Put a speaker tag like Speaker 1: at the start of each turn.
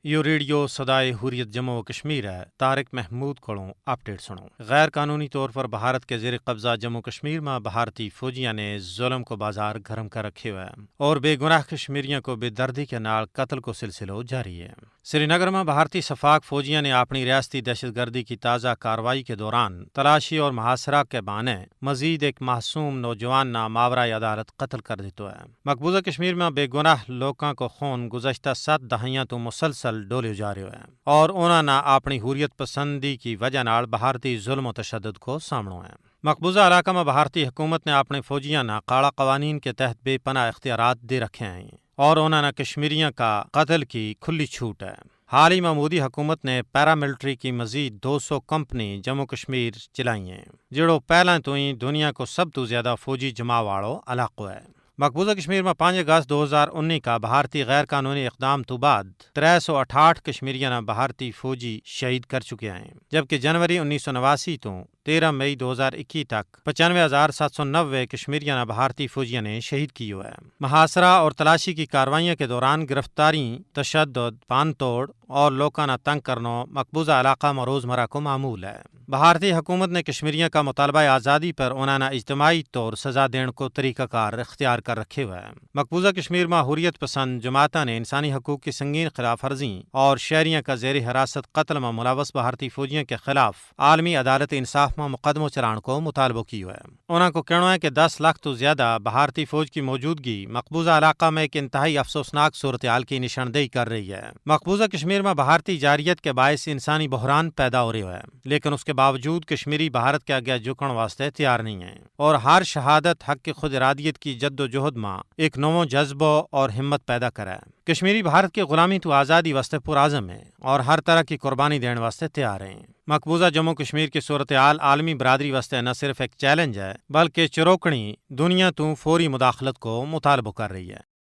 Speaker 1: You radio صدائے حریت جموں و کشمیر ہے۔ طارق محمود کولوں اپڈیٹ سنو۔ غیر قانونی طور پر بھارت کے زیر قبضہ جموں کشمیر میں بھارتی فوجیاں نے ظلم کو بازار گرم کر رکھے ہوئے ہیں اور بے گناہ کشمیریوں کو بے دردی کے نال قتل کو سلسلہ جاری ہے۔ سری نگر میں بھارتی شفاق فوجیاں نے اپنی ریاستی دہشت گردی کی تازہ کارروائی کے دوران تلاشی اور محاصرہ کے بہانے مزید ایک معصوم نوجوان نا ماورائے عدالت قتل کر دیتا ہے۔ مقبوضہ کشمیر میں بے گناہ لوگوں کو خون گزشتہ 7 دہائیاں تو مسلسل ڈولے جا رہے ہیں اور انہوں نے اپنی حریت پسندی کی وجہ نال بھارتی ظلم و تشدد کو سامنے ہے۔ مقبوضہ علاقہ میں بھارتی حکومت نے اپنے فوجیاں نہ کالا قوانین کے تحت بے پناہ اختیارات دے رکھے ہیں اور انہوں نے کشمیریوں کا قتل کی کھلی چھوٹ ہے۔ حال ہی میں مودی حکومت نے پیراملٹری کی مزید 200 کمپنی جموں کشمیر چلائی ہیں جڑو پہلے تو ہی دنیا کو سب تو زیادہ فوجی جمع واڑو علاقہ ہے۔ مقبوضہ کشمیر میں 5 اگست 2019 کا بھارتی غیر قانونی اقدام تو بعد 368 کشمیریوں نے بھارتی فوجی شہید کر چکے ہیں، جبکہ جنوری 1989 تو 13 مئی 2021 تک 95,790 کشمیریوں نے بھارتی فوجیوں نے شہید کی ہوئے ہیں۔ محاصرہ اور تلاشی کی کاروائیوں کے دوران گرفتاری، تشدد، پان توڑ اور لوگوں نے تنگ کرنا مقبوضہ علاقہ میں روزمرہ کو معمول ہے۔ بھارتی حکومت نے کشمیریوں کا مطالبہ آزادی پر انہوں نے اجتماعی طور سزا دینے کو طریقہ کار اختیار کر رکھے ہوئے ہیں۔ مقبوضہ کشمیر میں حریت پسند جماعتوں نے انسانی حقوق کی سنگین خلاف ورزی اور شہریوں کا زیر حراست قتل میں ملوث بھارتی فوجیوں کے خلاف عالمی عدالت انصاف میں مقدمہ چلانے کو مطالبہ کی ہے۔ انہوں کو کہنا ہے کہ 10 لاکھ تو زیادہ بھارتی فوج کی موجودگی مقبوضہ علاقہ میں ایک انتہائی افسوسناک صورتحال کی نشاندہی کر رہی ہے۔ مقبوضہ کشمیر میں بھارتی جارحیت کے باعث انسانی بحران پیدا ہو رہے ہیں، لیکن اس کے باوجود کشمیری بھارت کے آگے جھکن واسطے تیار نہیں ہیں اور ہر شہادت حق کی خود ارادیت کی جد و جہد میں ایک نو جذبہ اور ہمت پیدا کرے۔ کشمیری بھارت کی غلامی تو آزادی واسطے پرعزم ہے اور ہر طرح کی قربانی دینے واسطے تیار ہیں۔ مقبوضہ جموں کشمیر کی صورتحال عالمی برادری واسطے نہ صرف ایک چیلنج ہے بلکہ چروکنی دنیا تو فوری مداخلت کو مطالبہ کر رہی ہے۔